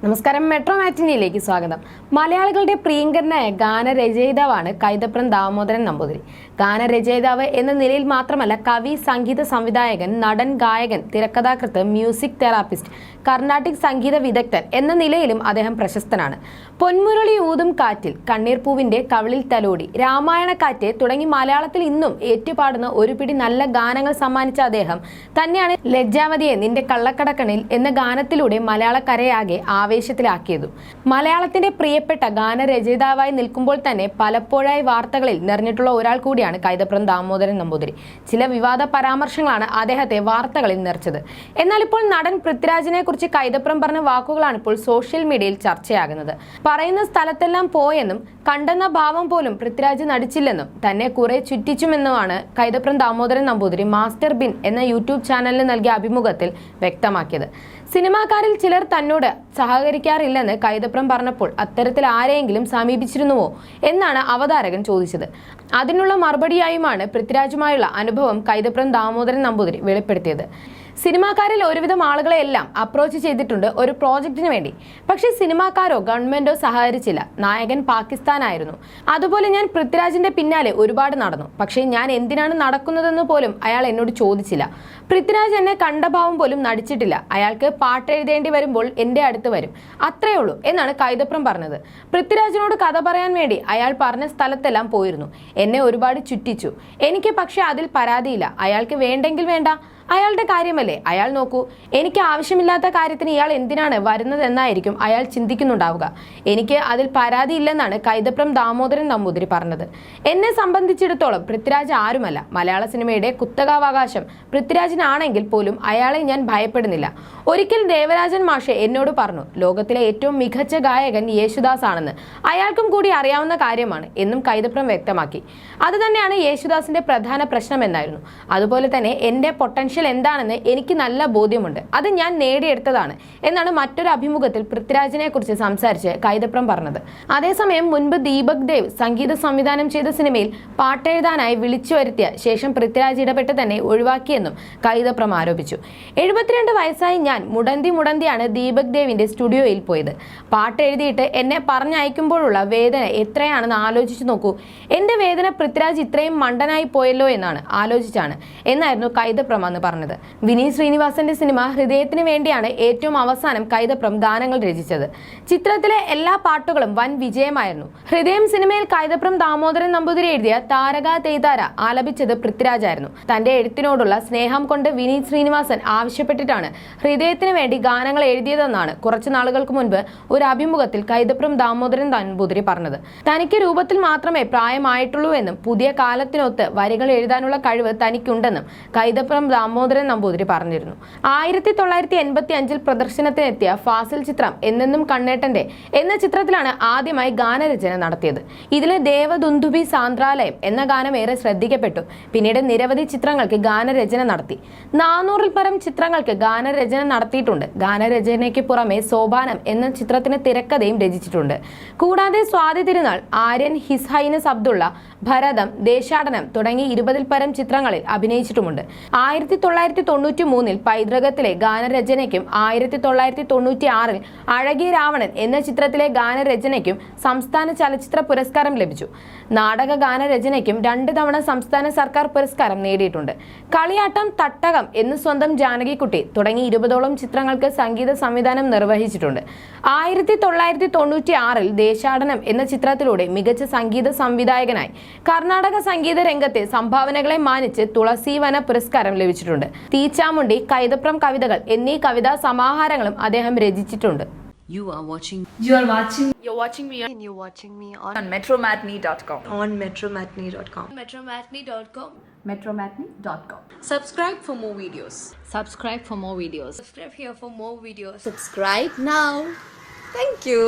നമസ്കാരം, മെട്രോ മാറ്റിനിയിലേക്ക് സ്വാഗതം. മലയാളികളുടെ പ്രിയങ്കരനായ ഗാനരചയിതാവാണ് കൈതപ്രം ദാമോദരൻ നമ്പൂതിരി. ഗാനരചയിതാവ് എന്ന നിലയിൽ മാത്രമല്ല, കവി, സംഗീത സംവിധായകൻ, നടൻ, ഗായകൻ, തിരക്കഥാകൃത്ത്, മ്യൂസിക് തെറാപ്പിസ്റ്റ്, കർണാട്ടിക് സംഗീത വിദഗ്ധൻ എന്ന നിലയിലും അദ്ദേഹം പ്രശസ്തനാണ്. പൊന്മുരളി ഊതും കാറ്റിൽ, കണ്ണീർപ്പൂവിന്റെ കവിളിൽ തലോടി, രാമായണക്കാറ്റ് തുടങ്ങി മലയാളത്തിൽ ഇന്നും ഏറ്റുപാടുന്ന ഒരു പിടി നല്ല ഗാനങ്ങൾ സമ്മാനിച്ച അദ്ദേഹം തന്നെയാണ് ലജ്ജാവതിയെ നിന്റെ കള്ളക്കടക്കണിൽ എന്ന ഗാനത്തിലൂടെ മലയാളക്കരയാകെ ആവേശത്തിലാക്കിയതും. മലയാളത്തിന്റെ പ്രിയപ്പെട്ട ഗാനരചയിതാവായി നിൽക്കുമ്പോൾ തന്നെ പലപ്പോഴായി വാർത്തകളിൽ നിറഞ്ഞിട്ടുള്ള ഒരാൾ കൂടിയാണ് കൈതപ്രം ദാമോദരൻ നമ്പൂതിരി. ചില വിവാദ പരാമർശങ്ങളാണ് അദ്ദേഹത്തെ വാർത്തകളിൽ നിറച്ചത്. എന്നാൽ ഇപ്പോൾ നടൻ പൃഥ്വിരാജിനെ കുറിച്ച് കൈതപ്രം പറഞ്ഞ വാക്കുകളാണ് ഇപ്പോൾ സോഷ്യൽ മീഡിയയിൽ ചർച്ചയാകുന്നത്. പറയുന്ന സ്ഥലത്തെല്ലാം പോയെന്നും കണ്ടെന്ന ഭാവം പോലും പൃഥ്വിരാജ് നടിച്ചില്ലെന്നും തന്നെ കുറെ ചുറ്റിച്ചുമെന്നുമാണ് കൈതപ്രം ദാമോദരൻ നമ്പൂതിരി മാസ്റ്റർ ബിൻ എന്ന യൂട്യൂബ് ചാനലിന് നൽകിയ അഭിമുഖത്തിൽ വ്യക്തമാക്കിയത്. സിനിമാക്കാരിൽ ചിലർ തന്നോട് സഹകരിക്കാറില്ലെന്ന് കൈതപ്രം പറഞ്ഞപ്പോൾ അത്തരത്തിൽ ആരെയെങ്കിലും സമീപിച്ചിരുന്നുവോ എന്നാണ് അവതാരകൻ ചോദിച്ചത്. അതിനുള്ള മറുപടിയായുമാണ് പൃഥ്വിരാജുമായുള്ള അനുഭവം കൈതപ്രം ദാമോദരൻ നമ്പൂതിരി വെളിപ്പെടുത്തിയത്. സിനിമാക്കാരിൽ ഒരുവിധം ആളുകളെല്ലാം അപ്രോച്ച് ചെയ്തിട്ടുണ്ട് ഒരു പ്രോജക്റ്റിന് വേണ്ടി. പക്ഷേ സിനിമാക്കാരോ ഗവൺമെന്റോ സഹകരിച്ചില്ല. നായകൻ പാകിസ്ഥാനായിരുന്നു. അതുപോലെ ഞാൻ പൃഥ്വിരാജിന്റെ പിന്നാലെ ഒരുപാട് നടന്നു. പക്ഷേ ഞാൻ എന്തിനാണ് നടക്കുന്നതെന്ന് പോലും അയാൾ എന്നോട് ചോദിച്ചില്ല. പൃഥ്വിരാജ് എന്നെ കണ്ട ഭാവം പോലും നടിച്ചിട്ടില്ല. അയാൾക്ക് പാട്ട് എഴുതേണ്ടി വരുമ്പോൾ എൻ്റെ അടുത്ത് വരും, അത്രയേ ഉള്ളൂ എന്നാണ് കൈതപ്രം പറഞ്ഞത്. പൃഥ്വിരാജിനോട് കഥ പറയാൻ വേണ്ടി അയാൾ പറഞ്ഞ സ്ഥലത്തെല്ലാം പോയിരുന്നു. എന്നെ ഒരുപാട് ചുറ്റിച്ചു. എനിക്ക് പക്ഷെ അതിൽ പരാതിയില്ല. അയാൾക്ക് വേണ്ടെങ്കിൽ വേണ്ട, അയാളുടെ കാര്യമല്ലേ, അയാൾ നോക്കൂ. എനിക്ക് ആവശ്യമില്ലാത്ത കാര്യത്തിന് ഇയാൾ എന്തിനാണ് വരുന്നതെന്നായിരിക്കും അയാൾ ചിന്തിക്കുന്നുണ്ടാവുക. എനിക്ക് അതിൽ പരാതിയില്ലെന്നാണ് കൈതപ്രം ദാമോദരൻ നമ്പൂതിരി പറഞ്ഞത്. എന്നെ സംബന്ധിച്ചിടത്തോളം പൃഥ്വിരാജ് ആരുമല്ല. മലയാള സിനിമയുടെ കുത്തകാവകാശം പൃഥ്വിരാജിനാണെങ്കിൽ പോലും അയാളെ ഞാൻ ഭയപ്പെടുന്നില്ല. ഒരിക്കൽ ദേവരാജൻ മാഷെ എന്നോട് പറഞ്ഞു, ലോകത്തിലെ ഏറ്റവും മികച്ച ഗായകൻ യേശുദാസ് ആണെന്ന്. അയാൾക്കും കൂടി അറിയാവുന്ന കാര്യമാണ് എന്നും കൈതപ്രം വ്യക്തമാക്കി. അത് തന്നെയാണ് യേശുദാസിന്റെ പ്രധാന പ്രശ്നമെന്നായിരുന്നു. അതുപോലെ തന്നെ എൻ്റെ പൊട്ടൻഷ്യൽ എന്താണെന്ന് എനിക്ക് നല്ല ബോധ്യമുണ്ട്. അത് ഞാൻ നേടിയെടുത്തതാണ് എന്നാണ് മറ്റൊരു അഭിമുഖത്തിൽ പൃഥ്വിരാജിനെ കുറിച്ച് സംസാരിച്ച് കൈതപ്രം പറഞ്ഞത്. അതേസമയം മുൻപ് ദീപക് ദേവ് സംഗീത സംവിധാനം ചെയ്ത സിനിമയിൽ പാട്ടെഴുതാനായി വിളിച്ചു വരുത്തിയ ശേഷം പൃഥ്വിരാജ് ഇടപെട്ട് തന്നെ ഒഴിവാക്കിയെന്നും കൈതപ്രം ആരോപിച്ചു. 72 വയസ്സായി ഞാൻ മുടന്തിയാണ് ദീപക് ദേവിന്റെ സ്റ്റുഡിയോയിൽ പോയത്. പാട്ട് എഴുതിയിട്ട് എന്നെ പറഞ്ഞയക്കുമ്പോഴുള്ള വേദന എത്രയാണെന്ന് ആലോചിച്ചു നോക്കൂ. എൻ്റെ വേദന പൃഥ്വിരാജ് ഇത്രയും മണ്ടനായി പോയല്ലോ എന്നാണ് ആലോചിച്ചാണ് എന്നായിരുന്നു കൈതപ്രം അന്ന് പറഞ്ഞത്. വിനീത് ശ്രീനിവാസന്റെ സിനിമ ഹൃദയത്തിന് വേണ്ടിയാണ് ഏറ്റവും അവസാനം കൈതപ്രം ഗാനങ്ങൾ രചിച്ചത്. ചിത്രത്തിലെ എല്ലാ പാട്ടുകളും വൻ വിജയമായിരുന്നു. ഹൃദയം സിനിമയിൽ കൈതപ്രം ദാമോദരൻ നമ്പൂതിരി എഴുതിയ താരക തേതാര ആലപിച്ചത് പൃഥ്വിരാജായിരുന്നു. തന്റെ എഴുത്തിനോടുള്ള സ്നേഹം കൊണ്ട് വിനീത് ശ്രീനിവാസൻ ആവശ്യപ്പെട്ടിട്ടാണ് ഹൃദയത്തിന് വേണ്ടി ഗാനങ്ങൾ എഴുതിയതെന്നാണ് കുറച്ചു നാളുകൾക്ക് മുൻപ് ഒരു അഭിമുഖത്തിൽ കൈതപ്രം ദാമോദരൻ നമ്പൂതിരി പറഞ്ഞത്. തനിക്ക് രൂപത്തിൽ മാത്രമേ പ്രായമായിട്ടുള്ളൂ എന്നും പുതിയ കാലത്തിനൊത്ത് വരികൾ എഴുതാനുള്ള കഴിവ് തനിക്കുണ്ടെന്നും കൈതപ്രം ദാമോദരൻ നമ്പൂതിരി പറഞ്ഞിരുന്നു. 1985 പ്രദർശനത്തിനെത്തിയ ഫാസിൽ ചിത്രം എന്നെന്നും കണ്ണേട്ടന്റെ എന്ന ചിത്രത്തിലാണ് ആദ്യമായി ഗാനരചന നടത്തിയത്. ഇതിലെ ദേവദുന്ദുഭി സാന്ദ്രാലയം എന്ന ഗാനം ഏറെ ശ്രദ്ധിക്കപ്പെട്ടു. പിന്നീട് നിരവധി ചിത്രങ്ങൾക്ക് ഗാനരചന നടത്തി. 400-ൽ പരം ചിത്രങ്ങൾക്ക് ഗാനരചന നടത്തിയിട്ടുണ്ട്. ഗാനരചനയ്ക്ക് പുറമെ സോപാനം എന്ന ചിത്രത്തിന് തിരക്കഥയും രചിച്ചിട്ടുണ്ട്. കൂടാതെ സ്വാതി തിരുനാൾ, ആര്യൻ, ഹിസ് ഹൈനസ് അബ്ദുള്ള, ഭരതം, ദേശാടനം തുടങ്ങി 20-ൽ പരം ചിത്രങ്ങളിൽ അഭിനയിച്ചിട്ടുമുണ്ട്. 1993-ൽ പൈതൃകത്തിലെ ഗാനരചനയ്ക്കും 1996-ൽ അഴകിയ രാവണൻ എന്ന ചിത്രത്തിലെ ഗാനരചനയ്ക്കും സംസ്ഥാന ചലച്ചിത്ര പുരസ്കാരം ലഭിച്ചു. നാടക ഗാനരചനയ്ക്കും 2 തവണ സംസ്ഥാന സർക്കാർ പുരസ്കാരം നേടിയിട്ടുണ്ട്. കളിയാട്ടം, തട്ടകം എന്ന് സ്വന്തം ജാനകിക്കുട്ടി തുടങ്ങി 20ഓളം ചിത്രങ്ങൾക്ക് സംഗീത സംവിധാനം നിർവഹിച്ചിട്ടുണ്ട്. 1996-ൽ ദേശാടനം എന്ന ചിത്രത്തിലൂടെ മികച്ച സംഗീത സംവിധായകനായി കർണാടക സംഗീത രംഗത്തെ സംഭാവനകളെ മാനിച്ച് തുളസീവന പുരസ്കാരം ലഭിച്ചിട്ടുണ്ട്. തീച്ചാമുണ്ടി, കൈതപ്രം കവിതകൾ എന്നീ കവിതാ സമാഹാരങ്ങളും അദ്ദേഹം രചിച്ചിട്ടുണ്ട്. You're watching me on metromatney.com. metromatney.com. Subscribe for more videos. Subscribe here for more videos. Subscribe now. Thank you.